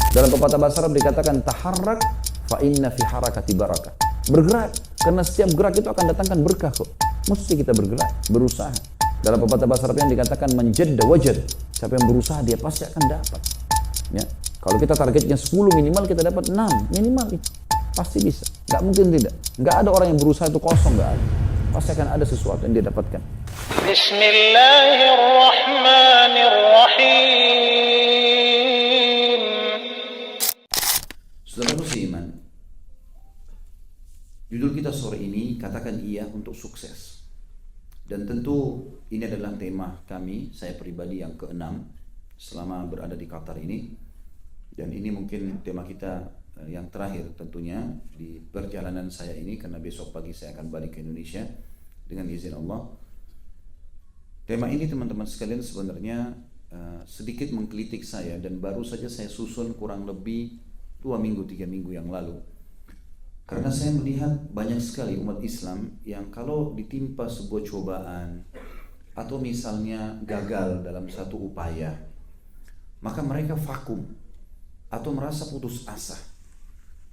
Dalam pepatah bahasa Arab dikatakan taharrak fa inna fi harakati barakah. Bergerak, karena setiap gerak itu akan datangkan berkah kok. Mesti kita bergerak, berusaha. Dalam pepatah bahasa Arab yang dikatakan menjadda wajad. Siapa yang berusaha dia pasti akan dapat. Ya. Kalau kita targetnya 10 minimal kita dapat 6 minimal itu. Pasti bisa. Gak mungkin tidak. Gak ada orang yang berusaha itu kosong, gak ada. Pasti akan ada sesuatu yang dia dapatkan. Bismillahirrahmanirrahim. Saudara musliman, judul kita sore ini katakan iya untuk sukses. Dan tentu ini adalah tema kami, saya pribadi yang keenam selama berada di Qatar ini. Dan ini mungkin tema kita yang terakhir tentunya di perjalanan saya ini, karena besok pagi saya akan balik ke Indonesia dengan izin Allah. Tema ini teman-teman sekalian sebenarnya sedikit menggelitik saya, dan baru saja saya susun kurang lebih 2 minggu 3 minggu yang lalu. Karena saya melihat banyak sekali umat Islam yang kalau ditimpa sebuah cobaan atau misalnya gagal dalam satu upaya, maka mereka vakum atau merasa putus asa.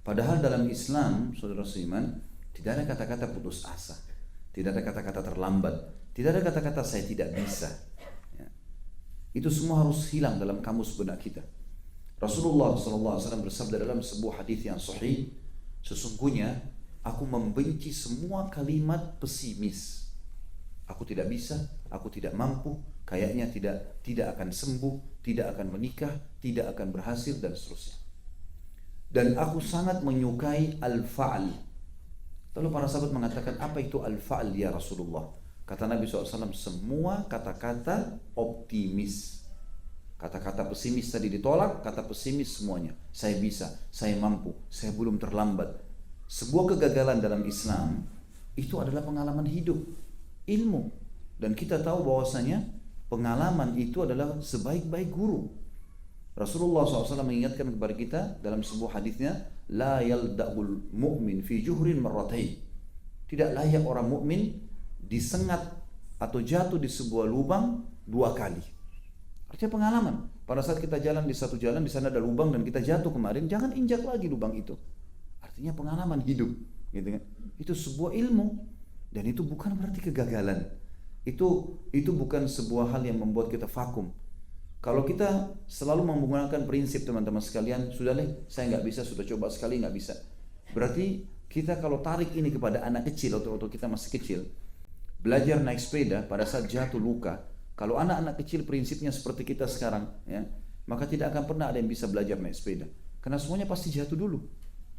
Padahal dalam Islam, saudara seiman, tidak ada kata-kata putus asa, tidak ada kata-kata terlambat, tidak ada kata-kata saya tidak bisa. Ya. Itu semua harus hilang dalam kamus benak kita. Rasulullah SAW bersabda dalam sebuah hadis yang sahih, sesungguhnya aku membenci semua kalimat pesimis. Aku tidak bisa, aku tidak mampu, kayaknya tidak akan sembuh, tidak akan menikah, tidak akan berhasil, dan seterusnya. Dan aku sangat menyukai al-fa'al. Lalu para sahabat mengatakan, apa itu al-fa'al ya Rasulullah? Kata Nabi SAW, semua kata-kata optimis. Kata-kata pesimis tadi ditolak, kata pesimis semuanya. Saya bisa, saya mampu, saya belum terlambat. Sebuah kegagalan dalam Islam itu adalah pengalaman hidup, ilmu. Dan kita tahu bahwasanya pengalaman itu adalah sebaik-baik guru. Rasulullah SAW mengingatkan kepada kita dalam sebuah hadisnya, la yalda'ul mu'min fi juhrin marratain. Tidak layak orang mukmin disengat atau jatuh di sebuah lubang 2 kali. Artinya pengalaman. Pada saat kita jalan di satu jalan, di sana ada lubang dan kita jatuh kemarin, jangan injak lagi lubang itu. Artinya pengalaman hidup, gitu kan? Itu sebuah ilmu, dan itu bukan berarti kegagalan. Itu bukan sebuah hal yang membuat kita vakum. Kalau kita selalu menggunakan prinsip teman-teman sekalian, sudah deh, saya nggak bisa, sudah coba sekali nggak bisa. Berarti kita kalau tarik ini kepada anak kecil atau waktu kita masih kecil, belajar naik sepeda pada saat jatuh luka. Kalau anak-anak kecil prinsipnya seperti kita sekarang, ya, maka tidak akan pernah ada yang bisa belajar naik sepeda. Karena semuanya pasti jatuh dulu.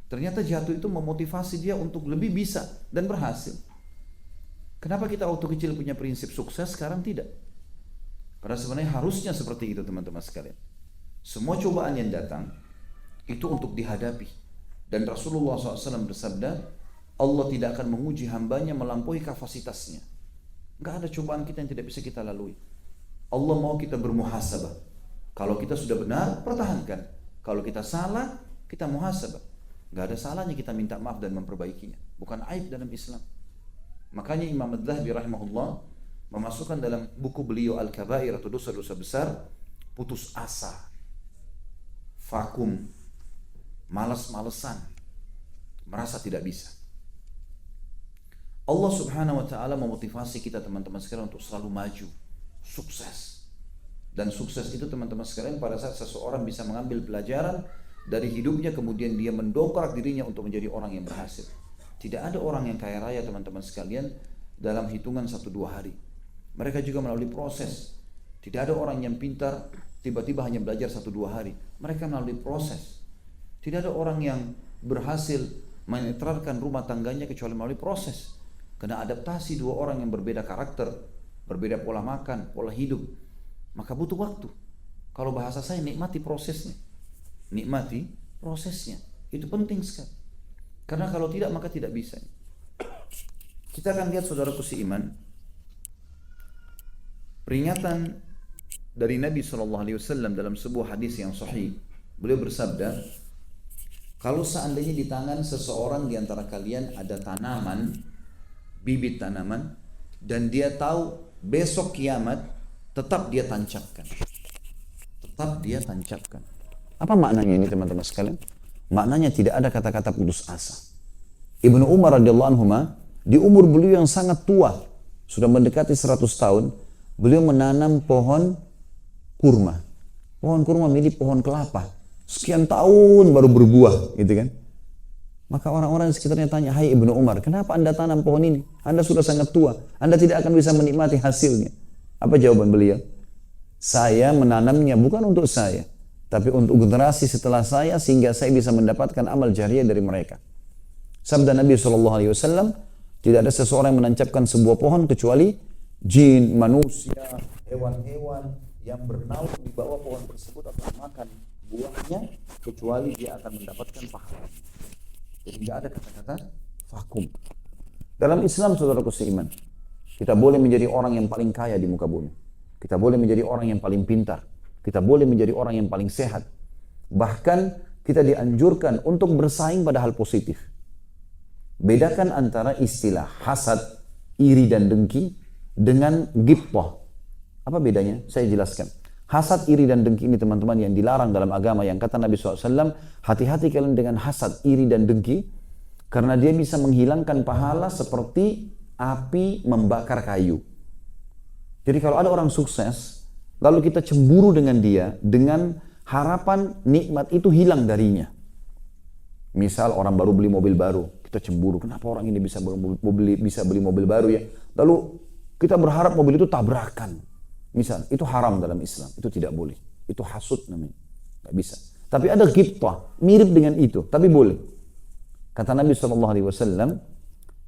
Ternyata jatuh itu memotivasi dia untuk lebih bisa dan berhasil. Kenapa kita waktu kecil punya prinsip sukses, sekarang tidak? Karena sebenarnya harusnya seperti itu teman-teman sekalian. Semua cobaan yang datang itu untuk dihadapi. Dan Rasulullah SAW bersabda, Allah tidak akan menguji hambanya melampaui kapasitasnya. Gak ada cobaan kita yang tidak bisa kita lalui. Allah mau kita bermuhasabah. Kalau kita sudah benar, pertahankan. Kalau kita salah, kita muhasabah. Gak ada salahnya kita minta maaf dan memperbaikinya. Bukan aib dalam Islam. Makanya Imam Adz-Dzahabi rahimahullah memasukkan dalam buku beliau Al-Kabair atau dosa-dosa besar, putus asa, vakum, malas-malesan, merasa tidak bisa. Allah Subhanahu wa taala memotivasi kita teman-teman sekalian untuk selalu maju, sukses. Dan sukses itu teman-teman sekalian pada saat seseorang bisa mengambil pelajaran dari hidupnya, kemudian dia mendongkrak dirinya untuk menjadi orang yang berhasil. Tidak ada orang yang kaya raya teman-teman sekalian dalam hitungan 1-2 hari. Mereka juga melalui proses. Tidak ada orang yang pintar tiba-tiba hanya belajar 1-2 hari. Mereka melalui proses. Tidak ada orang yang berhasil menetralkan rumah tangganya kecuali melalui proses. Karena adaptasi 2 orang yang berbeda karakter, berbeda pola makan, pola hidup, maka butuh waktu. Kalau bahasa saya, nikmati prosesnya. Nikmati prosesnya. Itu penting sekali. Karena kalau tidak maka tidak bisa. Kita akan lihat saudaraku seiman, peringatan dari Nabi SAW dalam sebuah hadis yang sahih. Beliau bersabda, kalau seandainya di tangan seseorang di antara kalian ada tanaman, bibit tanaman, dan dia tahu besok kiamat, tetap dia tancapkan. Tetap dia tancapkan. Apa maknanya ini teman-teman sekalian? Maknanya tidak ada kata-kata putus asa. Ibnu Umar radhiyallahu anhu di umur beliau yang sangat tua, sudah mendekati 100 tahun, beliau menanam pohon kurma. Pohon kurma mirip pohon kelapa. Sekian tahun baru berbuah, gitu kan? Maka orang-orang di sekitarnya tanya, "Hai Ibnu Umar, kenapa Anda tanam pohon ini? Anda sudah sangat tua, Anda tidak akan bisa menikmati hasilnya." Apa jawaban beliau? "Saya menanamnya bukan untuk saya, tapi untuk generasi setelah saya, sehingga saya bisa mendapatkan amal jariah dari mereka." Sabda Nabi SAW, tidak ada seseorang yang menancapkan sebuah pohon kecuali jin, manusia, hewan-hewan yang bernaung di bawah pohon tersebut atau makan buahnya, kecuali dia akan mendapatkan pahala. Jadi tidak ada kata-kata vakum. Dalam Islam, saudaraku seiman, kita boleh menjadi orang yang paling kaya di muka bumi. Kita boleh menjadi orang yang paling pintar. Kita boleh menjadi orang yang paling sehat. Bahkan kita dianjurkan untuk bersaing pada hal positif. Bedakan antara istilah hasad, iri dan dengki dengan ghibthah. Apa bedanya? Saya jelaskan. Hasad, iri dan dengki ini teman-teman yang dilarang dalam agama, yang kata Nabi SAW, hati-hati kalian dengan hasad, iri dan dengki, karena dia bisa menghilangkan pahala seperti api membakar kayu. Jadi kalau ada orang sukses, lalu kita cemburu dengan dia, dengan harapan nikmat itu hilang darinya. Misal orang baru beli mobil baru, kita cemburu, kenapa orang ini bisa beli mobil baru ya? Lalu kita berharap mobil itu tabrakan. Misal, itu haram dalam Islam, itu tidak boleh. Itu hasud namanya, nggak bisa. Tapi ada ghibthah, mirip dengan itu, tapi boleh. Kata Nabi SAW,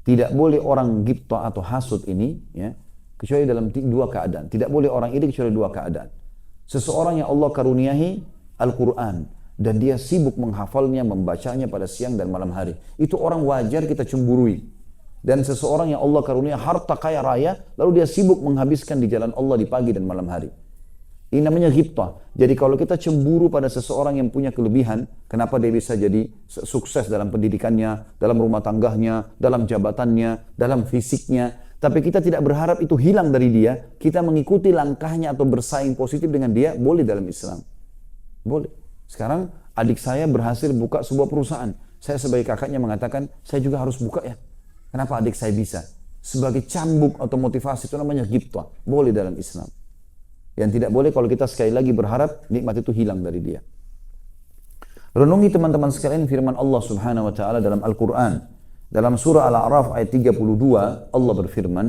tidak boleh orang ghibthah atau hasud ini, ya, kecuali dalam dua keadaan. Tidak boleh orang iri kecuali dua keadaan. Seseorang yang Allah karuniahi Al-Quran, dan dia sibuk menghafalnya, membacanya pada siang dan malam hari. Itu orang wajar kita cemburui. Dan seseorang yang Allah karunia harta kaya raya, lalu dia sibuk menghabiskan di jalan Allah di pagi dan malam hari. Ini namanya ghibthah. Jadi kalau kita cemburu pada seseorang yang punya kelebihan, kenapa dia bisa jadi sukses dalam pendidikannya, dalam rumah tangganya, dalam jabatannya, dalam fisiknya, tapi kita tidak berharap itu hilang dari dia, kita mengikuti langkahnya atau bersaing positif dengan dia, boleh dalam Islam. Boleh. Sekarang adik saya berhasil buka sebuah perusahaan. Saya sebagai kakaknya mengatakan, saya juga harus buka ya. Kenapa adik saya bisa? Sebagai cambuk atau motivasi, itu namanya ghibthah. Boleh dalam Islam. Yang tidak boleh kalau kita sekali lagi berharap nikmat itu hilang dari dia. Renungi teman-teman sekalian firman Allah Subhanahu wa taala dalam Al-Qur'an. Dalam surah Al-A'raf ayat 32, Allah berfirman,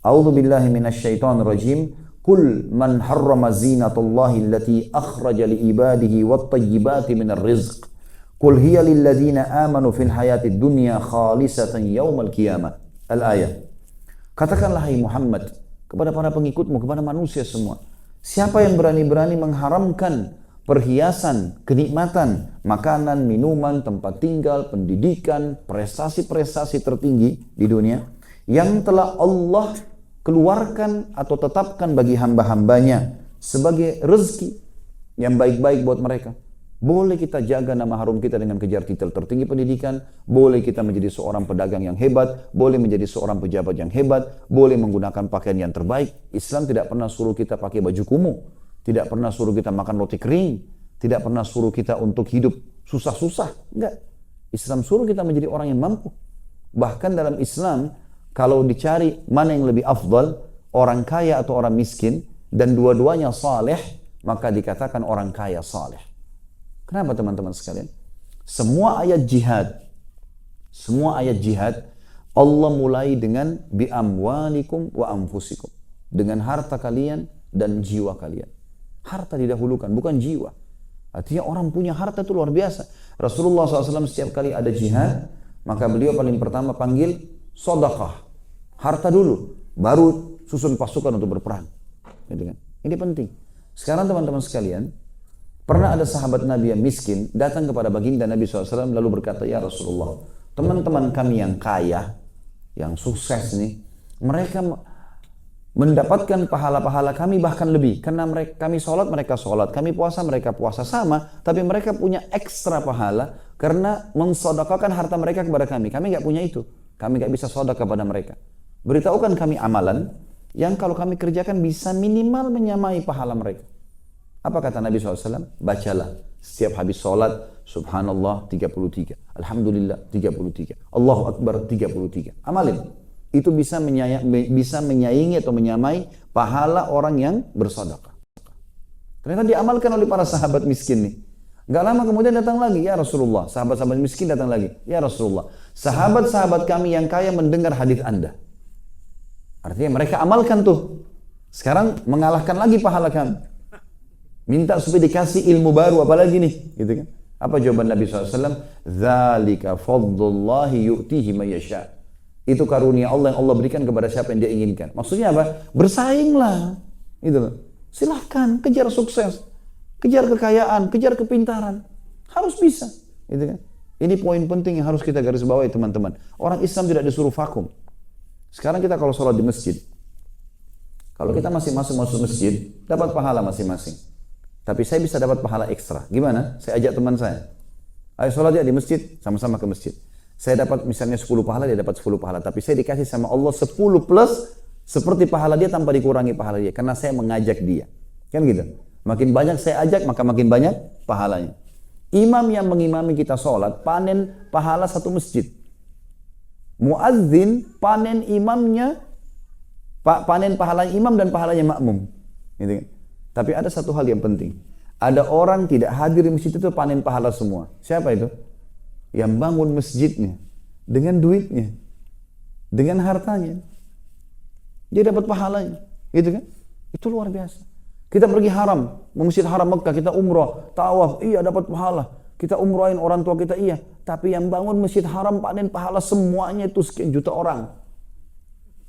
"A'udzu billahi minasyaitonir rajim. Qul man harrama zinatallahi allati akhraja li ibadihi wat tayyibati minar rizq. Qul hiya lil ladzina amanu fil hayatid dunya khalisatan yaumal qiyamah." Al-ayat. Katakanlah hai Muhammad kepada para pengikutmu, kepada manusia semua, siapa yang berani-berani mengharamkan perhiasan, kenikmatan, makanan, minuman, tempat tinggal, pendidikan, prestasi-prestasi tertinggi di dunia yang telah Allah keluarkan atau tetapkan bagi hamba-hambanya sebagai rezeki yang baik-baik buat mereka. Boleh kita jaga nama harum kita dengan kejar titel tertinggi pendidikan, boleh kita menjadi seorang pedagang yang hebat, boleh menjadi seorang pejabat yang hebat, boleh menggunakan pakaian yang terbaik. Islam tidak pernah suruh kita pakai baju kumuh, tidak pernah suruh kita makan roti kering, tidak pernah suruh kita untuk hidup susah-susah. Enggak. Islam suruh kita menjadi orang yang mampu. Bahkan dalam Islam, kalau dicari mana yang lebih afdal, orang kaya atau orang miskin, dan dua-duanya saleh, maka dikatakan orang kaya saleh. Kenapa teman-teman sekalian? Semua ayat jihad, Allah mulai dengan bi amwalikum wa anfusikum. Dengan harta kalian dan jiwa kalian. Harta didahulukan, bukan jiwa. Artinya orang punya harta itu luar biasa. Rasulullah SAW setiap kali ada jihad, maka beliau paling pertama panggil sedekah. Harta dulu, baru susun pasukan untuk berperang. Ini penting. Sekarang teman-teman sekalian, pernah ada sahabat Nabi yang miskin datang kepada baginda Nabi SAW lalu berkata, "Ya Rasulullah, teman-teman kami yang kaya, yang sukses nih, mereka mendapatkan pahala-pahala kami bahkan lebih. Karena kami sholat, mereka sholat, kami puasa, mereka puasa sama, tapi mereka punya ekstra pahala karena mensedekahkan harta mereka kepada kami. Kami nggak punya itu, kami nggak bisa sedekah kepada mereka. Beritahukan kami amalan yang kalau kami kerjakan bisa minimal menyamai pahala mereka." Apa kata Nabi SAW? Bacalah Setiap habis sholat, subhanallah 33, alhamdulillah 33, Allahu Akbar 33. Amalin. Itu bisa menyaingi atau menyamai pahala orang yang bersedekah. Ternyata diamalkan oleh para sahabat miskin nih. Gak lama kemudian datang lagi, ya Rasulullah. Sahabat-sahabat miskin datang lagi, ya Rasulullah. Sahabat-sahabat kami yang kaya mendengar hadis Anda. Artinya mereka amalkan tuh. Sekarang mengalahkan lagi pahala kami. Minta supaya dikasih ilmu baru, apalagi nih, gitu kan? Apa jawaban Nabi SAW? Dzalika fadlullahi yu'tihi man yasha. Itu karunia Allah yang Allah berikan kepada siapa yang dia inginkan. Maksudnya apa? Bersainglah, gitu loh. Silahkan kejar sukses, kejar kekayaan, kejar kepintaran, harus bisa, gitu kan? Ini poin penting yang harus kita garis bawahi teman-teman. Orang Islam tidak disuruh vakum. Sekarang kita kalau sholat di masjid, kalau kita masing-masing masuk masjid, dapat pahala masing-masing. Tapi saya bisa dapat pahala ekstra. Gimana? Saya ajak teman saya. Ayo sholat ya di masjid, sama-sama ke masjid. Saya dapat misalnya 10 pahala, dia dapat 10 pahala. Tapi saya dikasih sama Allah 10 plus seperti pahala dia tanpa dikurangi pahala dia. Karena saya mengajak dia. Kan gitu. Makin banyak saya ajak, maka makin banyak pahalanya. Imam yang mengimami kita sholat, panen pahala satu masjid. Muazzin panen imamnya, panen pahalanya imam dan pahalanya makmum. Gitu kan? Tapi ada satu hal yang penting. Ada orang tidak hadir di masjid itu panen pahala semua. Siapa itu? Yang bangun masjidnya. Dengan duitnya. Dengan hartanya. Dia dapat pahalanya. Gitu kan? Itu luar biasa. Kita pergi haram. Masjid Haram Mekah. Kita umrah. Tawaf. Iya dapat pahala. Kita umrahin orang tua kita. Iya. Tapi yang bangun masjid haram panen pahala semuanya itu sekian juta orang.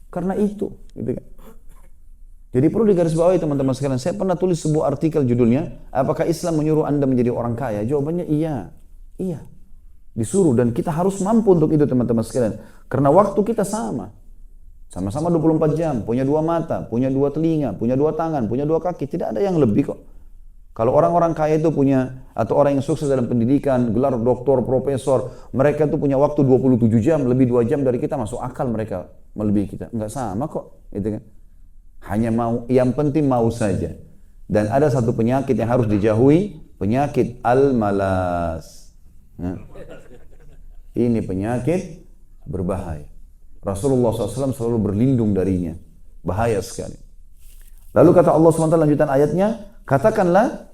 Karena itu. Gitu kan? Jadi perlu digarisbawahi teman-teman sekalian. Saya pernah tulis sebuah artikel judulnya, apakah Islam menyuruh Anda menjadi orang kaya? Jawabannya iya. Iya. Disuruh dan kita harus mampu untuk itu teman-teman sekalian. Karena waktu kita sama. Sama-sama 24 jam, punya 2 mata, punya 2 telinga, punya 2 tangan, punya 2 kaki. Tidak ada yang lebih kok. Kalau orang-orang kaya itu punya, atau orang yang sukses dalam pendidikan, gelar doktor, profesor, mereka itu punya waktu 27 jam, lebih 2 jam dari kita, masuk akal mereka melebihi kita. Enggak sama kok. Gitu kan? Hanya mau, yang penting mau saja. Dan ada satu penyakit yang harus dijauhi, penyakit al-malas. Nah, ini penyakit berbahaya. Rasulullah SAW selalu berlindung darinya. Bahaya sekali. Lalu kata Allah SWT lanjutan ayatnya, katakanlah,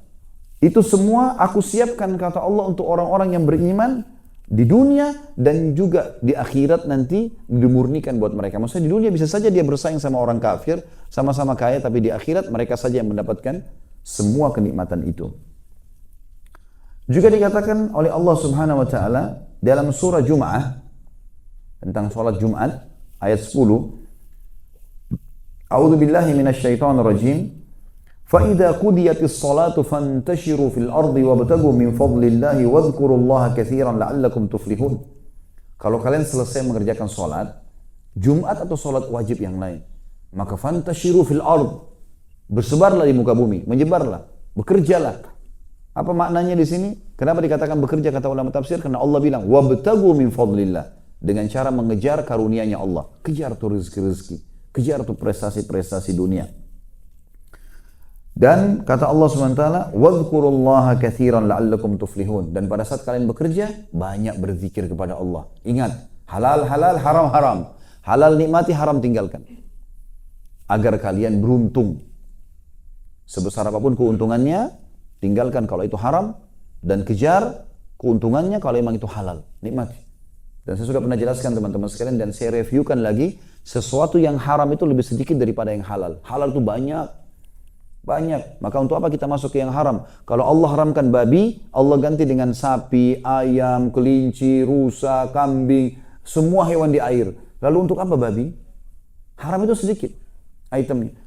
itu semua aku siapkan kata Allah untuk orang-orang yang beriman di dunia dan juga di akhirat nanti dimurnikan buat mereka. Maksudnya di dunia bisa saja dia bersaing sama orang kafir, sama-sama kaya, tapi di akhirat mereka saja yang mendapatkan semua kenikmatan itu. Juga dikatakan oleh Allah Subhanahu wa taala dalam surah Jum'ah tentang salat Jumat ayat 10. A'udzu billahi minasyaitonir rajim. فَإِذَا قُضِيَتِ الصَّلَاةُ فَانْتَشِرُوا فِي الْأَرْضِ وَابْتَغُوا مِنْ فَضْلِ اللَّهِ وَاذْكُرُوا اللَّهَ كَثِيرًا لَعَلَّكُمْ تُفْلِحُونَ. Kalau kalian selesai mengerjakan salat Jumat atau salat wajib yang lain, maka fantashiru fil ard, bersebarlah di muka bumi, menyebarlah, bekerjalah. Apa maknanya di sini? Kenapa dikatakan bekerja kata ulama tafsir? Karena Allah bilang wabtagu min fadlillah, dengan cara mengejar karunia-Nya Allah. Kejar tuh rezeki-rezeki, kejar tuh prestasi-prestasi dunia. Dan kata Allah SWT, wadhkurullaha katsiran la'allakum tuflihun. Dan pada saat kalian bekerja, banyak berzikir kepada Allah. Ingat, halal halal, haram haram. Halal nikmati, haram tinggalkan. Agar kalian beruntung. Sebesar apapun keuntungannya, tinggalkan kalau itu haram, dan kejar keuntungannya kalau memang itu halal. Nikmati. Dan saya sudah pernah jelaskan teman-teman sekalian, dan saya reviewkan lagi, sesuatu yang haram itu lebih sedikit daripada yang halal. Halal itu banyak. Maka untuk apa kita masuk ke yang haram? Kalau Allah haramkan babi, Allah ganti dengan sapi, ayam, kelinci, rusa, kambing, semua hewan di air. Lalu untuk apa babi? Haram itu sedikit itemnya.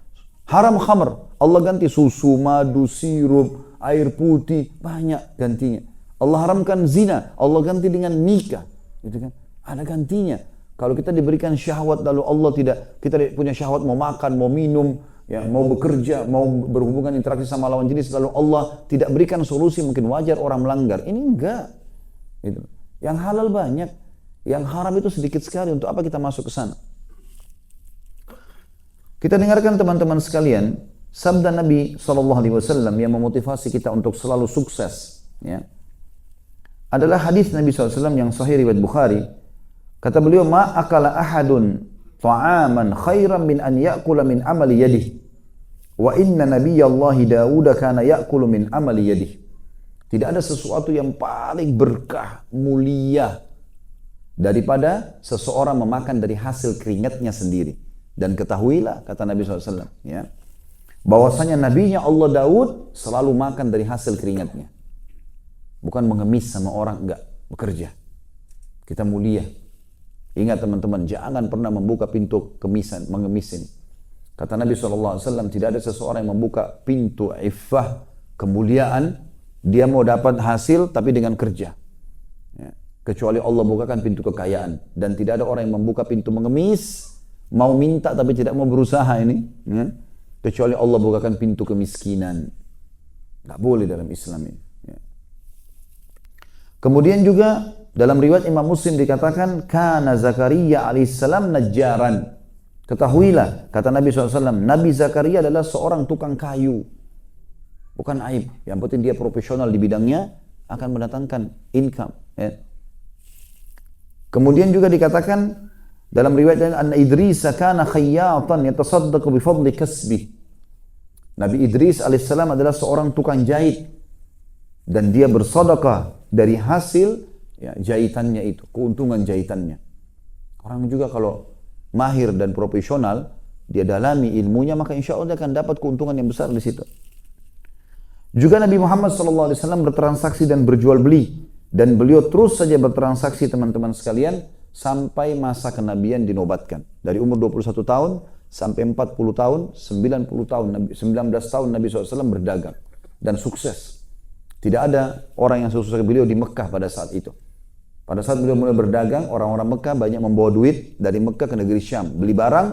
Haram khamr, Allah ganti susu, madu, sirup, air putih, banyak gantinya. Allah haramkan zina, Allah ganti dengan nikah. Gitu kan? Ada gantinya. Kalau kita diberikan syahwat lalu Allah tidak, kita punya syahwat mau makan, mau minum, ya, mau bekerja, mau berhubungan interaksi sama lawan jenis, lalu Allah tidak berikan solusi, mungkin wajar orang melanggar. Ini enggak. Gitu. Yang halal banyak, yang haram itu sedikit sekali. Untuk apa kita masuk ke sana? Kita dengarkan teman-teman sekalian, sabda Nabi SAW yang memotivasi kita untuk selalu sukses ya, adalah hadis Nabi SAW yang sahih riwayat Bukhari. Kata beliau, ma akala ahadun ta'aman khairan min an ya'kula min amali yadihi. Wa inna nabiyallahi Dawud kana ya'kulu min amali yadihi. Tidak ada sesuatu yang paling berkah, mulia daripada seseorang memakan dari hasil keringatnya sendiri. Dan ketahuilah, kata Nabi SAW, ya, bahwasanya nabinya Allah Daud selalu makan dari hasil keringatnya. Bukan mengemis sama orang, enggak, bekerja. Kita mulia. Ingat teman-teman, jangan pernah membuka pintu kemisan, mengemisin. Kata Nabi SAW, tidak ada seseorang yang membuka pintu iffah, kemuliaan, dia mau dapat hasil tapi dengan kerja. Ya. Kecuali Allah bukakan pintu kekayaan. Dan tidak ada orang yang membuka pintu mengemis, mau minta tapi tidak mau berusaha ini. Ya. Kecuali Allah bukakan pintu kemiskinan. Nggak boleh dalam Islam ini. Ya. Kemudian juga dalam riwayat Imam Muslim dikatakan, kana Zakaria alaihissalam najjaran. Ketahuilah, kata Nabi SAW, Nabi Zakaria adalah seorang tukang kayu. Bukan aib, yang penting dia profesional di bidangnya, akan mendatangkan income. Ya. Kemudian juga dikatakan dalam riwayat lain, An Idris kana khayyatan yatasaddaqu bi fadli kasbi. Nabi Idris alaihissalam adalah seorang tukang jahit dan dia bersedekah dari hasil, ya, jahitannya itu, keuntungan jahitannya. Orang juga kalau mahir dan profesional, dia dalami ilmunya, maka insya Allah dia akan dapat keuntungan yang besar di situ. Juga Nabi Muhammad SAW bertransaksi dan berjual beli, dan beliau terus saja bertransaksi teman-teman sekalian sampai masa kenabian dinobatkan. Dari umur 21 tahun sampai 40 tahun, 19 tahun Nabi SAW berdagang dan sukses. Tidak ada orang yang sukses beliau di Mekah pada saat itu. Pada saat beliau mulai berdagang, orang-orang Mekah banyak membawa duit dari Mekah ke negeri Syam. Beli barang,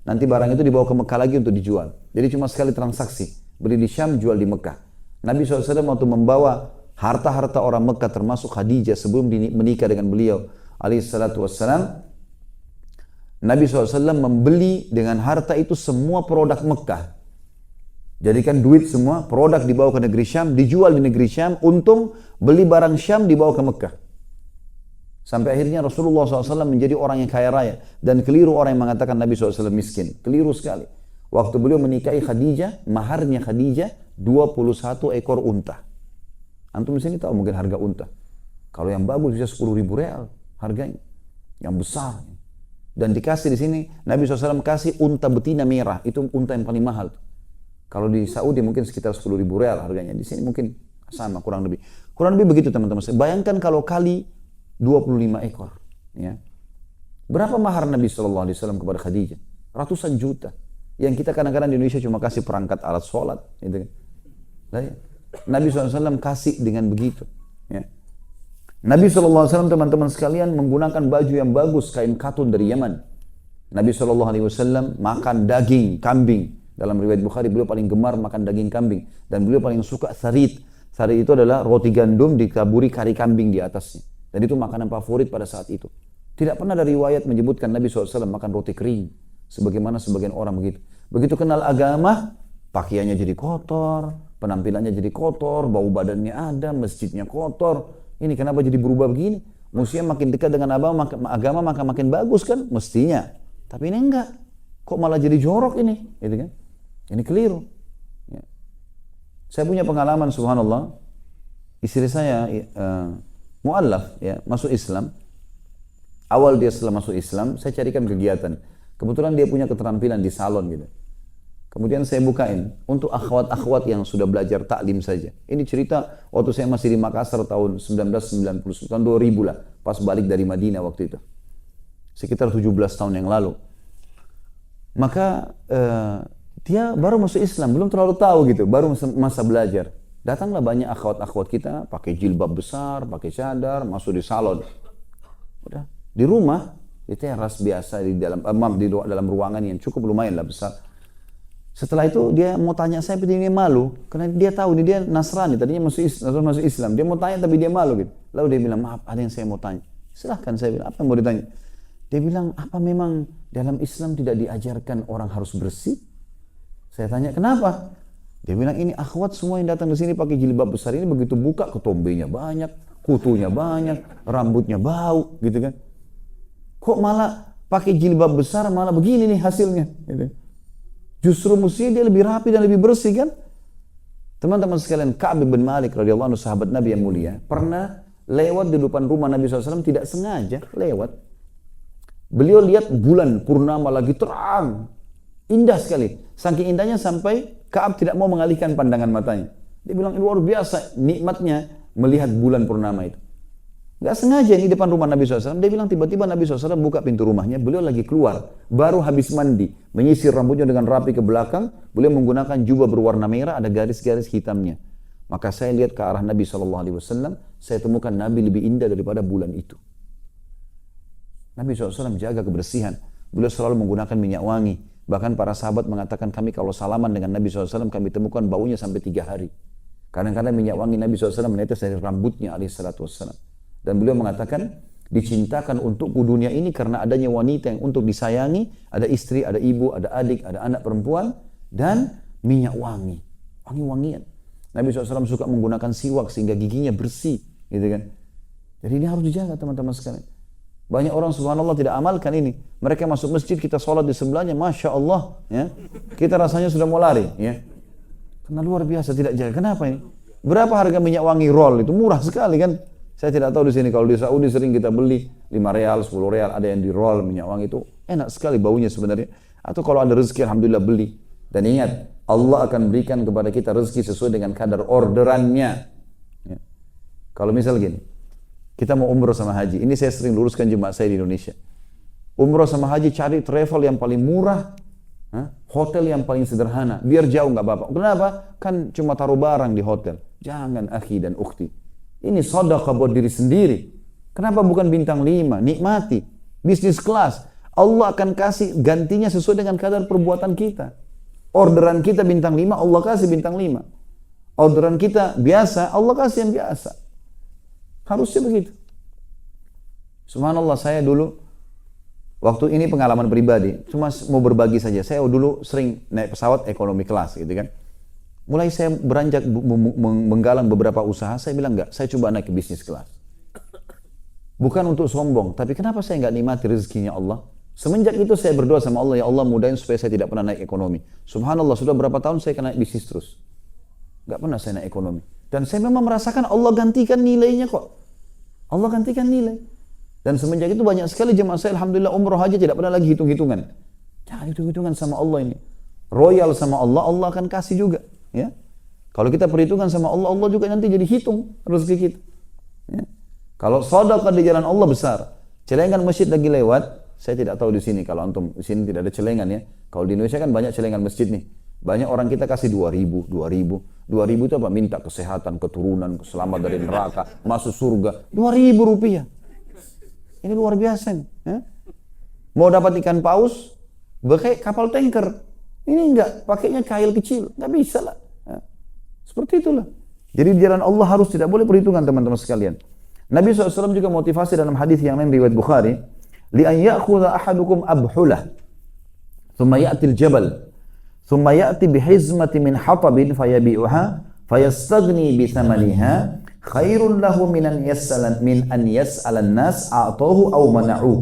nanti barang itu dibawa ke Mekah lagi untuk dijual. Jadi cuma sekali transaksi. Beli di Syam, jual di Mekah. Nabi SAW waktu membawa harta-harta orang Mekah termasuk Khadijah sebelum menikah dengan beliau alaihissalatu wassalam, Nabi SAW membeli dengan harta itu semua produk Mekah. Jadikan duit semua, produk dibawa ke negeri Syam, dijual di negeri Syam, untung beli barang Syam dibawa ke Mekah. Sampai akhirnya Rasulullah SAW menjadi orang yang kaya raya. Dan keliru orang yang mengatakan Nabi SAW miskin. Keliru sekali. Waktu beliau menikahi Khadijah, maharnya Khadijah 21 ekor unta. Antum di sini tahu mungkin harga unta. Kalau yang bagus bisa 10.000 real harganya. Yang besar. Dan dikasih di sini, Nabi SAW kasih unta betina merah. Itu unta yang paling mahal. Kalau di Saudi mungkin sekitar 10.000 real harganya. Di sini mungkin sama, kurang lebih. Kurang lebih begitu teman-teman. Bayangkan kalau kali 25 ekor. Ya. Berapa mahar Nabi SAW kepada Khadijah? Ratusan juta. Yang kita kadang-kadang di Indonesia cuma kasih perangkat alat sholat. Gitu. Nabi SAW kasih dengan begitu. Ya. Nabi SAW teman-teman sekalian menggunakan baju yang bagus, kain katun dari Yaman. Nabi SAW makan daging kambing. Dalam riwayat Bukhari beliau paling gemar makan daging kambing. Dan beliau paling suka sarit. Sarit itu adalah roti gandum ditaburi kari kambing di atasnya. Dan itu makanan favorit pada saat itu. Tidak pernah ada riwayat menyebutkan Nabi SAW makan roti kering. Sebagaimana sebagian orang begitu. Begitu kenal agama, pakaiannya jadi kotor, penampilannya jadi kotor, bau badannya ada, masjidnya kotor. Ini kenapa jadi berubah begini? Mestinya makin dekat dengan agama maka makin bagus kan? Mestinya. Tapi ini enggak. Kok malah jadi jorok ini? Gitu kan? Ini keliru. Ya. Saya punya pengalaman subhanallah. Istri saya mu'allaf, ya, masuk Islam. Awal dia setelah masuk Islam, saya carikan kegiatan. Kebetulan dia punya keterampilan di salon gitu. Kemudian saya bukain untuk akhwat-akhwat yang sudah belajar taklim saja. Ini cerita waktu saya masih di Makassar tahun 1990, tahun 2000 lah. Pas balik dari Madinah waktu itu. Sekitar 17 tahun yang lalu. Maka dia baru masuk Islam, belum terlalu tahu gitu, baru masa belajar. Datanglah banyak akhwat-akhwat kita pakai jilbab besar, pakai cadar, masuk di salon. Udah di rumah di teras biasa di dalam ruangan yang cukup lumayan lah besar. Setelah itu dia mau tanya saya, tapi dia malu karena dia tahu ini dia Nasrani, tadinya masuk Islam. Dia mau tanya tapi dia malu gitu. Lalu dia bilang, maaf ada yang saya mau tanya. Silahkan, saya bilang, apa yang mau ditanya? Dia bilang, apa memang dalam Islam tidak diajarkan orang harus bersih? Saya tanya, kenapa? Dia bilang ini akhwat semua yang datang ke sini pakai jilbab besar ini begitu buka ketombenya banyak, kutunya banyak, rambutnya bau gitu kan. Kok malah pakai jilbab besar malah begini nih hasilnya gitu. Justru mestinya dia lebih rapi dan lebih bersih kan. Teman-teman sekalian, Ka'ab bin Malik radhiyallahu anhu sahabat Nabi yang mulia pernah lewat di depan rumah Nabi SAW tidak sengaja lewat. Beliau lihat bulan purnama lagi terang, indah sekali. Saking indahnya sampai Ka'ab tidak mau mengalihkan pandangan matanya. Dia bilang luar biasa nikmatnya melihat bulan purnama itu. Gak sengaja ini depan rumah Nabi SAW. Dia bilang tiba-tiba Nabi SAW buka pintu rumahnya. Beliau lagi keluar, baru habis mandi, menyisir rambutnya dengan rapi ke belakang. Beliau menggunakan jubah berwarna merah, ada garis-garis hitamnya. Maka saya lihat ke arah Nabi SAW. Saya temukan Nabi lebih indah daripada bulan itu. Nabi SAW jaga kebersihan. Beliau selalu menggunakan minyak wangi. Bahkan para sahabat mengatakan kami kalau salaman dengan Nabi SAW kami temukan baunya sampai 3 hari. Kadang-kadang minyak wangi Nabi SAW menetes dari rambutnya alaihissalam. Dan beliau mengatakan dicintakan untukku dunia ini karena adanya wanita yang untuk disayangi. Ada istri, ada ibu, ada adik, ada anak perempuan. Dan minyak wangi. Wangi-wangian. Nabi SAW suka menggunakan siwak sehingga giginya bersih. Gitu kan. Jadi ini harus dijaga teman-teman sekalian. Banyak orang subhanallah tidak amalkan ini. Mereka masuk masjid, kita sholat di sebelahnya, Masya Allah. Ya. Kita rasanya sudah mau lari. Ya. Karena luar biasa tidak jaga. Kenapa ini? Berapa harga minyak wangi roll itu? Murah sekali kan? Saya tidak tahu di sini. Kalau di Saudi sering kita beli 5 real, 10 real. Ada yang di roll minyak wangi itu. Enak sekali baunya sebenarnya. Atau kalau ada rezeki alhamdulillah beli. Dan ingat, Allah akan berikan kepada kita rezeki sesuai dengan kadar orderannya. Ya. Kalau misal gini. Kita mau umroh sama haji. Ini saya sering luruskan jemaah saya di Indonesia. Umroh sama haji cari travel yang paling murah, hotel yang paling sederhana. Biar jauh nggak apa-apa. Kenapa? Kan cuma taruh barang di hotel. Jangan akhi dan ukhti. Ini sedekah buat diri sendiri. Kenapa bukan bintang 5? Nikmati. Bisnis kelas. Allah akan kasih gantinya sesuai dengan kadar perbuatan kita. Orderan kita bintang 5, Allah kasih bintang 5. Orderan kita biasa, Allah kasih yang biasa. Harusnya begitu. Subhanallah, saya dulu, waktu ini pengalaman pribadi, cuma mau berbagi saja. Saya dulu sering naik pesawat ekonomi kelas gitu kan. Mulai saya beranjak menggalang beberapa usaha, saya bilang enggak, saya coba naik ke bisnis kelas. Bukan untuk sombong, tapi kenapa saya enggak nikmati rezekinya Allah? Semenjak itu saya berdoa sama Allah, ya Allah mudahin supaya saya tidak pernah naik ekonomi. Subhanallah, sudah berapa tahun saya naik bisnis terus. Enggak pernah saya naik ekonomi. Dan saya memang merasakan Allah gantikan nilainya kok. Allah gantikan nilai. Dan semenjak itu banyak sekali jemaah saya alhamdulillah umroh haji tidak pernah lagi hitung-hitungan. Jangan hitung-hitungan sama Allah ini. Royal sama Allah, Allah akan kasih juga. Ya. Kalau kita perhitungan sama Allah, Allah juga nanti jadi hitung rezeki kita. Ya. Kalau sedekah di jalan Allah besar. Celengan masjid lagi lewat, saya tidak tahu di sini. Kalau antum di sini tidak ada celengan ya. Kalau di Indonesia kan banyak celengan masjid nih. Banyak orang kita kasih 2.000 itu apa? Minta kesehatan, keturunan, selamat dari neraka, masuk surga. 2.000 rupiah. Ini luar biasa nih. Ya? Mau dapat ikan paus, pakai kapal tanker. Ini enggak, pakainya kail kecil. Enggak bisa lah. Ya. Seperti itulah. Jadi di jalan Allah harus tidak boleh perhitungan teman-teman sekalian. Nabi SAW juga motivasi dalam hadis yang lain riwayat Bukhari. Li'an ya'khudha ahadukum abhulah. Thumma ya'til jabal. ثم يأتي بحزمة من حطب فيبيعها فيستغني بثمنها خير له من أن يسأل الناس أعطوه أو منعوه.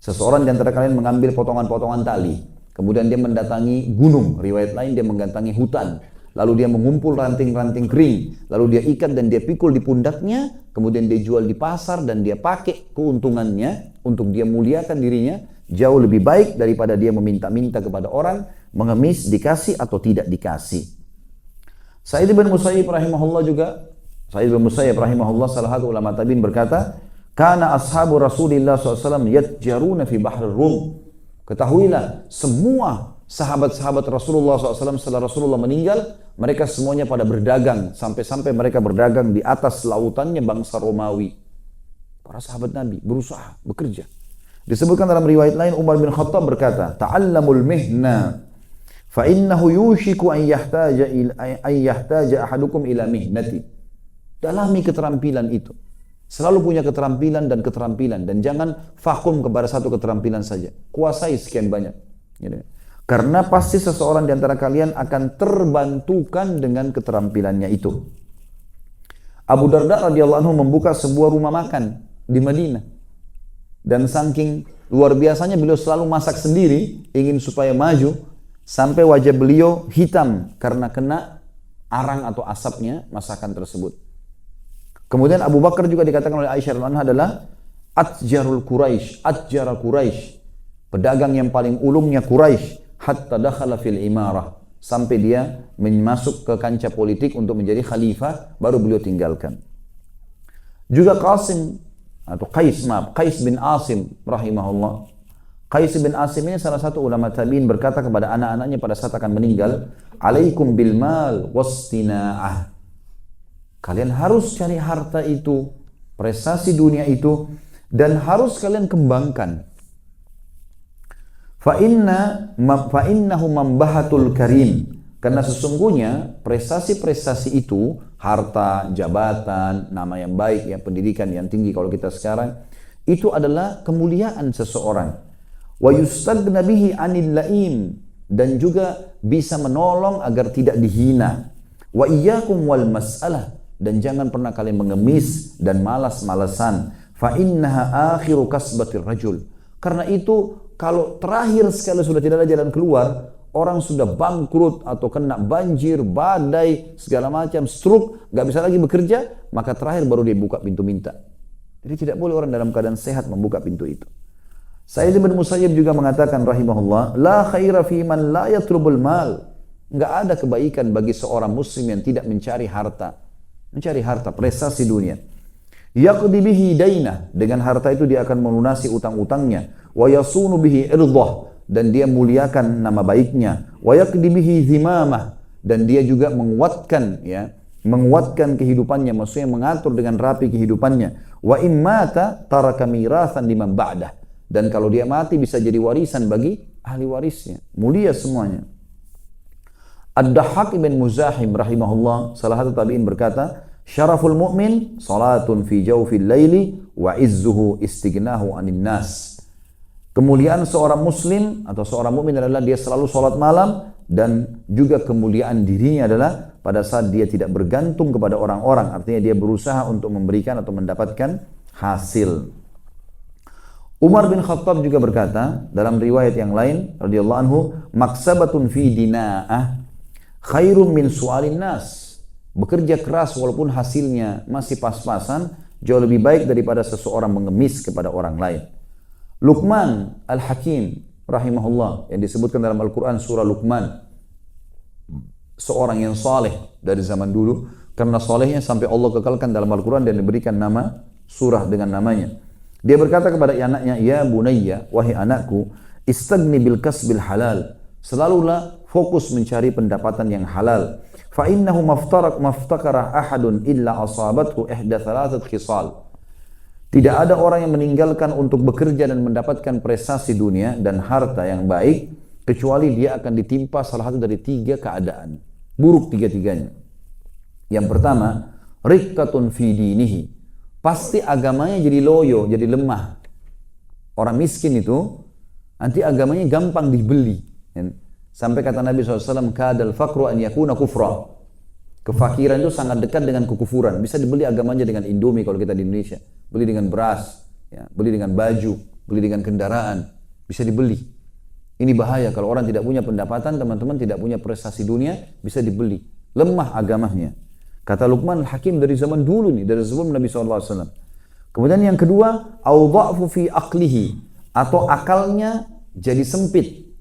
Seseorang di antara kalian mengambil potongan-potongan tali, kemudian dia mendatangi gunung, riwayat lain dia mendatangi hutan, lalu dia mengumpul ranting-ranting kering, lalu dia ikat dan dia pikul di pundaknya, kemudian dia jual di pasar dan dia pakai keuntungannya untuk dia muliakan dirinya, jauh lebih baik daripada dia meminta-minta kepada orang, mengemis, dikasih atau tidak dikasih. Sa'id bin Musayyib rahimahullah juga, Sa'id bin Musayyib rahimahullah salah satu ulama tabi'in berkata, kana ashabu Rasulillah SAW yatjaruna fi bahr Rum. Ketahuilah, semua sahabat-sahabat Rasulullah SAW setelah Rasulullah meninggal, mereka semuanya pada berdagang, sampai-sampai mereka berdagang di atas lautannya bangsa Romawi. Para sahabat Nabi berusaha, bekerja. Disebutkan dalam riwayat lain Umar bin Khattab berkata, "Ta'allamul mihna fa innahu yushiku an yahtaja ahadukum ila mihnati." Dalami keterampilan itu. Selalu punya keterampilan dan jangan vakum kepada satu keterampilan saja. Kuasai sekian banyak. Karena pasti seseorang di antara kalian akan terbantukan dengan keterampilannya itu. Abu Darda radhiyallahu anhu membuka sebuah rumah makan di Madinah. Dan saking luar biasanya beliau selalu masak sendiri, ingin supaya maju, sampai wajah beliau hitam karena kena arang atau asapnya masakan tersebut. Kemudian Abu Bakar juga dikatakan oleh Aisyah radhiyallahu anha adalah atjarul Quraisy, atjara Quraisy, pedagang yang paling ulungnya Quraisy, hatta dakhala fil imarah, sampai dia masuk ke kancah politik untuk menjadi khalifah, baru beliau tinggalkan. Juga Qais bin Asim rahimahullah. Qais bin Asim ini salah satu ulama tabi'in, berkata kepada anak-anaknya pada saat akan meninggal, alaikum bil mal wastina'ah. Kalian harus cari harta itu, prestasi dunia itu, dan harus kalian kembangkan. Fa'innahu mambahatul karim. Karena sesungguhnya prestasi-prestasi itu, harta, jabatan, nama yang baik, yang pendidikan yang tinggi kalau kita sekarang, itu adalah kemuliaan seseorang. Wa yustagna bihi 'anil la'im, dan juga bisa menolong agar tidak dihina. Wa iyyakum wal mas'alah, dan jangan pernah kalian mengemis dan malas-malasan. Fa innaha akhiru kasbatir rajul. Karena itu kalau terakhir sekali sudah tidak ada jalan keluar, orang sudah bangkrut atau kena banjir, badai, segala macam, stroke, gak bisa lagi bekerja, maka terakhir baru dia buka pintu minta. Jadi tidak boleh orang dalam keadaan sehat membuka pintu itu. Sa'id bin Musayyib juga mengatakan rahimahullah, la khaira fi man la yatlubul mal. Enggak ada kebaikan bagi seorang muslim yang tidak mencari harta. Mencari harta, prestasi dunia. Yaqdi bihi dainah, dengan harta itu dia akan melunasi utang-utangnya. Wa yasunu bihi irdah, dan dia muliakan nama baiknya. Wa yaqdi bihi zimamah, dan dia juga menguatkan kehidupannya, maksudnya mengatur dengan rapi kehidupannya. Wa in mata taraka mirathan liman ba'dah, dan kalau dia mati bisa jadi warisan bagi ahli warisnya. Mulia semuanya. Ad-Dahhak bin Muzahim rahimahullah, salah satu tabi'in, berkata, syaraful mu'min salatun fi jawfil laili wa izzuhu istignahu anin nas. Kemuliaan seorang muslim atau seorang mukmin adalah dia selalu salat malam, dan juga kemuliaan dirinya adalah pada saat dia tidak bergantung kepada orang-orang, artinya dia berusaha untuk memberikan atau mendapatkan hasil. Umar bin Khattab juga berkata dalam riwayat yang lain radhiyallahu anhu, maksabatun fi dina'ah khairun min su'alin nas. Bekerja keras walaupun hasilnya masih pas-pasan jauh lebih baik daripada seseorang mengemis kepada orang lain. Luqman Al-Hakim rahimahullah, yang disebutkan dalam Al-Quran surah Luqman, seorang yang saleh dari zaman dulu, karena salehnya sampai Allah kekalkan dalam Al-Quran dan diberikan nama surah dengan namanya. Dia berkata kepada anaknya, ya bunayya, wahai anakku, istagni bil kasbil halal, selalulah fokus mencari pendapatan yang halal. Fa innahu maftakara ahadun illa asabathu ihda thalathat khisal. Tidak ada orang yang meninggalkan untuk bekerja dan mendapatkan prestasi dunia dan harta yang baik, kecuali dia akan ditimpa salah satu dari tiga keadaan buruk, tiga-tiganya. Yang pertama, riqqatun fi dinihi, pasti agamanya jadi loyo, jadi lemah. Orang miskin itu nanti agamanya gampang dibeli. Sampai kata Nabi SAW, kadal faqru an yakuna kufra. Kefakiran itu sangat dekat dengan kekufuran. Bisa dibeli agamanya dengan Indomie kalau kita di Indonesia. Beli dengan beras, ya, beli dengan baju, beli dengan kendaraan. Bisa dibeli. Ini bahaya kalau orang tidak punya pendapatan, teman-teman, tidak punya prestasi dunia, bisa dibeli. Lemah agamanya. Kata Luqman Al-Hakim dari zaman dulu nih, dari sebelum Nabi SAW. Kemudian yang kedua, awdha'fu fi aqlihi, atau akalnya jadi sempit.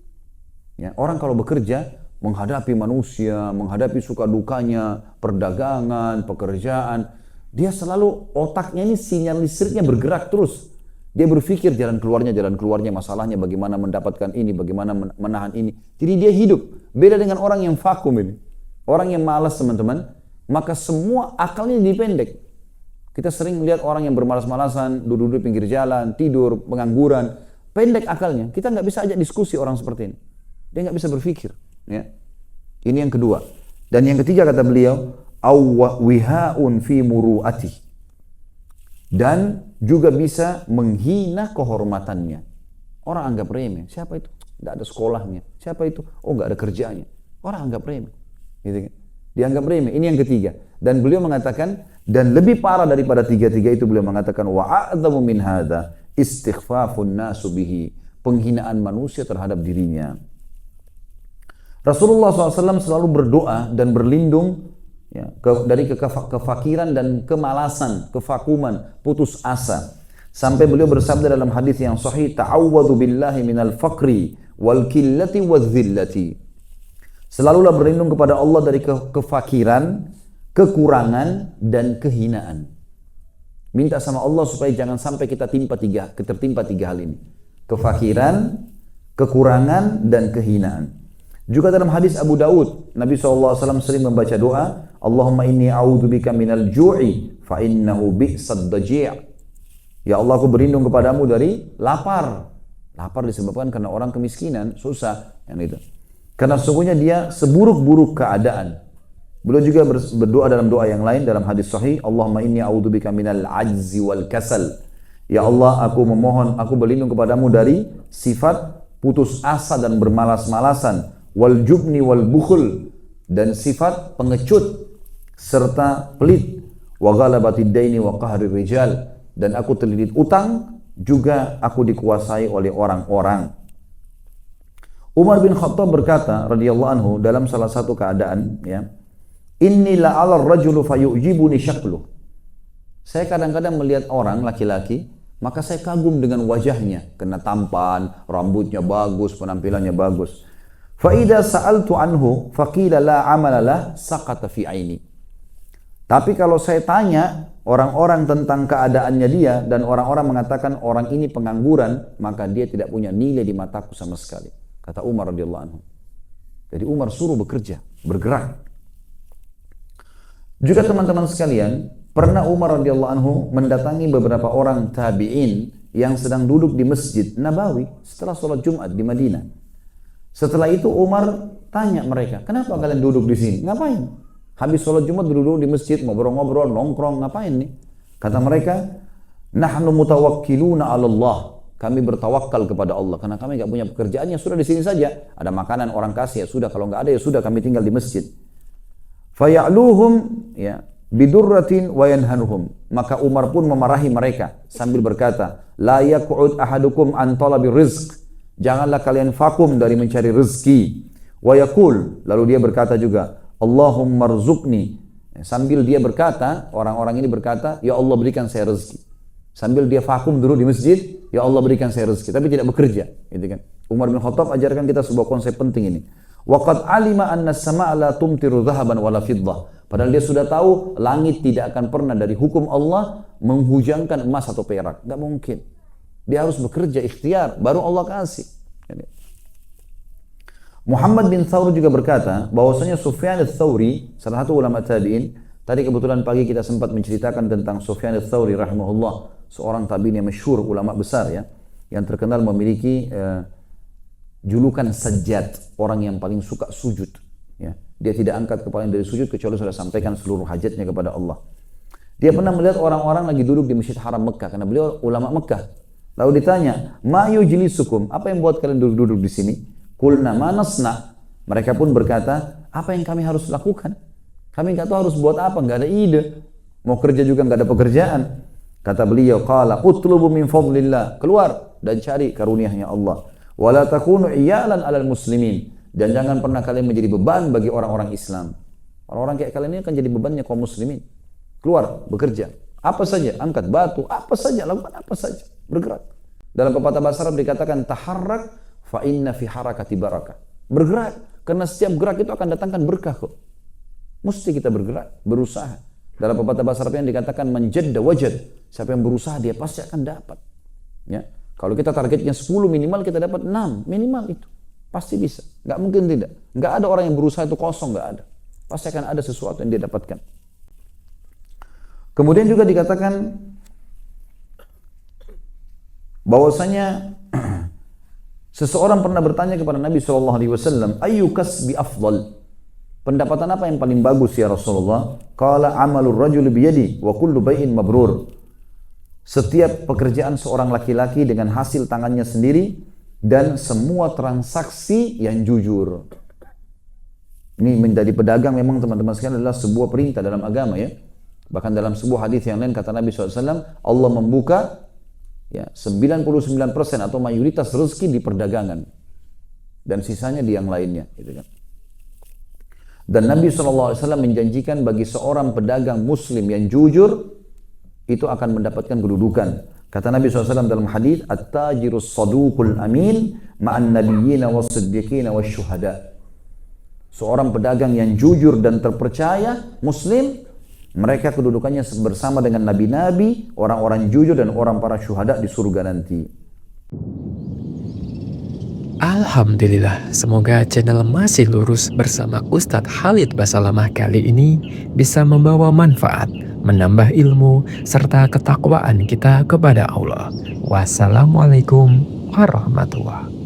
Ya, orang kalau bekerja, menghadapi manusia, menghadapi suka dukanya, perdagangan, pekerjaan, dia selalu otaknya ini sinyal listriknya bergerak terus. Dia berpikir jalan keluarnya, masalahnya bagaimana mendapatkan ini, bagaimana menahan ini. Jadi dia hidup. Beda dengan orang yang vakum ini. Orang yang malas, teman-teman, maka semua akalnya jadi pendek. Kita sering melihat orang yang bermalas-malasan, duduk-duduk pinggir jalan, tidur, pengangguran. Pendek akalnya. Kita nggak bisa ajak diskusi orang seperti ini. Dia nggak bisa berpikir. Ya. Ini yang kedua. Dan yang ketiga kata beliau, wihaun fi muru'ati, dan juga bisa menghina kehormatannya. Orang anggap remeh. Siapa itu? Tidak ada sekolahnya. Siapa itu? Oh, nggak ada kerjaannya. Orang anggap remeh. Gitu kan? Dianggap remeh. Ini yang ketiga. Dan beliau mengatakan, dan lebih parah daripada tiga-tiga itu, beliau mengatakan, wa'adzamu min hadza istighfafun nasu bihi. Penghinaan manusia terhadap dirinya. Rasulullah SAW selalu berdoa dan berlindung ya, dari kefakiran dan kemalasan, kevakuman, putus asa. Sampai beliau bersabda dalam hadis yang sahih, ta'awwadu billahi minal faqri wal killati wal zillati. Selalulah berlindung kepada Allah dari kefakiran, kekurangan, dan kehinaan. Minta sama Allah supaya jangan sampai kita tertimpa tiga hal ini. Kefakiran, kekurangan, dan kehinaan. Juga dalam hadis Abu Daud, Nabi SAW sering membaca doa, Allahumma inni a'udzubika minal ju'i fa innahu bi'sad daji'. Ya Allah, aku berlindung kepadamu dari lapar. Lapar disebabkan karena orang kemiskinan, susah. Yang itu. Karena sesungguhnya dia seburuk-buruk keadaan. Beliau juga berdoa dalam doa yang lain dalam hadis sahih, Allahumma inni a'udzubika minal ajzi wal kasal. Ya Allah, aku memohon, aku berlindung kepadamu dari sifat putus asa dan bermalas-malasan, wal jubni wal bukhl, dan sifat pengecut serta pelit, wa ghalabatid daini wa qahri rijal, dan aku terlilit utang, juga aku dikuasai oleh orang-orang. Umar bin Khattab berkata radhiyallahu anhu dalam salah satu keadaan, ya, inni la'ala ar-rajulu fayu'jibuni syakluh. Saya kadang-kadang melihat orang laki-laki, maka saya kagum dengan wajahnya, karena tampan, rambutnya bagus, penampilannya bagus. Fa idza sa'altu anhu faqila la amala lah saqata fi aini. Tapi kalau saya tanya orang-orang tentang keadaannya dia dan orang-orang mengatakan orang ini pengangguran, maka dia tidak punya nilai di mataku sama sekali. Kata Umar radhiyallahu anhu. Jadi Umar suruh bekerja, bergerak. Juga teman-teman sekalian, pernah Umar radhiyallahu anhu mendatangi beberapa orang tabi'in yang sedang duduk di Masjid Nabawi setelah sholat Jumat di Madinah. Setelah itu Umar tanya mereka, kenapa kalian duduk di sini? Ngapain? Habis sholat Jumat duduk di masjid, ngobrol-ngobrol, nongkrong, ngapain nih? Kata mereka, nahnu mutawakkiluna 'ala Allah. Kami bertawakal kepada Allah karena kami enggak punya pekerjaan, ya sudah di sini saja. Ada makanan orang kasih, ya sudah, kalau enggak ada ya sudah kami tinggal di masjid. Faya'luhum ya bidurratin wa yanhanuhum. Maka Umar pun memarahi mereka sambil berkata, la yaq'ud ahadukum an talabi rizq. Janganlah kalian vakum dari mencari rezeki. Wa yaqul, lalu dia berkata juga, Allahumma rzuqni. Sambil dia berkata, orang-orang ini berkata, ya Allah berikan saya rezeki. Sambil dia vakum duduk di masjid, ya Allah berikan saya rezeki, tapi tidak bekerja, gitu kan. Umar bin Khattab ajarkan kita sebuah konsep penting ini. Waqad alima anna as-samaa'a la tumtiru dhahaban wala fiddah. Padahal dia sudah tahu langit tidak akan pernah dari hukum Allah menghujankan emas atau perak, enggak mungkin. Dia harus bekerja ikhtiar, baru Allah kasih. Muhammad bin Thawr juga berkata bahwasanya Sufyan ats-Tsauri, salah satu ulama tabi'in, tadi kebetulan pagi kita sempat menceritakan tentang Sufyan ats-Tsauri rahimahullah, seorang tabi'in yang masyhur, ulama besar ya, yang terkenal memiliki julukan Sajjad, orang yang paling suka sujud. Ya. Dia tidak angkat kepalanya dari sujud kecuali sudah sampaikan seluruh hajatnya kepada Allah. Dia pernah melihat orang-orang lagi duduk di Masjid Haram Mekah, karena beliau ulama Mekah. Lalu ditanya, ma yujlisukum, apa yang buat kalian duduk-duduk di sini? Qulna ma nasna. Mereka pun berkata, apa yang kami harus lakukan? Kami nggak tahu harus buat apa, nggak ada ide. Mau kerja juga nggak ada pekerjaan. Kata beliau, qala utlubu min fadlillah, keluar dan cari karunia-Nya Allah. Wala takunu iyalan 'alal muslimin, dan jangan pernah kalian menjadi beban bagi orang-orang Islam. Orang-orang kayak kalian ini akan jadi bebannya kaum muslimin. Keluar, bekerja. Apa saja, angkat batu, apa saja, lakukan apa saja, bergerak. Dalam pepatah bahasa Arab dikatakan taharrak fa inna fi harakati barakah. Bergerak, karena setiap gerak itu akan datangkan berkah kok. Mesti kita bergerak, berusaha. Dalam pepatah bahasa Arab yang dikatakan manjadda wajad. Siapa yang berusaha dia pasti akan dapat. Ya. Kalau kita targetnya 10 minimal kita dapat 6 minimal itu. Pasti bisa. Nggak mungkin tidak. Nggak ada orang yang berusaha itu kosong, nggak ada. Pasti akan ada sesuatu yang dia dapatkan. Kemudian juga dikatakan bahwasanya seseorang pernah bertanya kepada Nabi SAW, ayu kasbi afdal? Pendapatan apa yang paling bagus ya Rasulullah? Qala amalur rajul biyadi wa kullu bai'in mabrur. Setiap pekerjaan seorang laki-laki dengan hasil tangannya sendiri, dan semua transaksi yang jujur. Ini menjadi pedagang memang teman-teman sekalian adalah sebuah perintah dalam agama ya. Bahkan dalam sebuah hadis yang lain kata Nabi SAW, Allah membuka ya 99% atau mayoritas rezeki di perdagangan dan sisanya di yang lainnya gitu kan. Dan Nabi SAW menjanjikan bagi seorang pedagang muslim yang jujur itu akan mendapatkan kedudukan. Kata Nabi SAW dalam hadis, at-tajirus saduqul amin ma'an nabiyyina was-siddiqina wasyuhada. Seorang pedagang yang jujur dan terpercaya muslim, mereka kedudukannya bersama dengan nabi-nabi, orang-orang jujur dan orang para syuhada di surga nanti. Alhamdulillah, semoga channel Masih Lurus bersama Ustadz Khalid Basalamah kali ini bisa membawa manfaat, menambah ilmu, serta ketakwaan kita kepada Allah. Wassalamualaikum warahmatullahi wabarakatuh.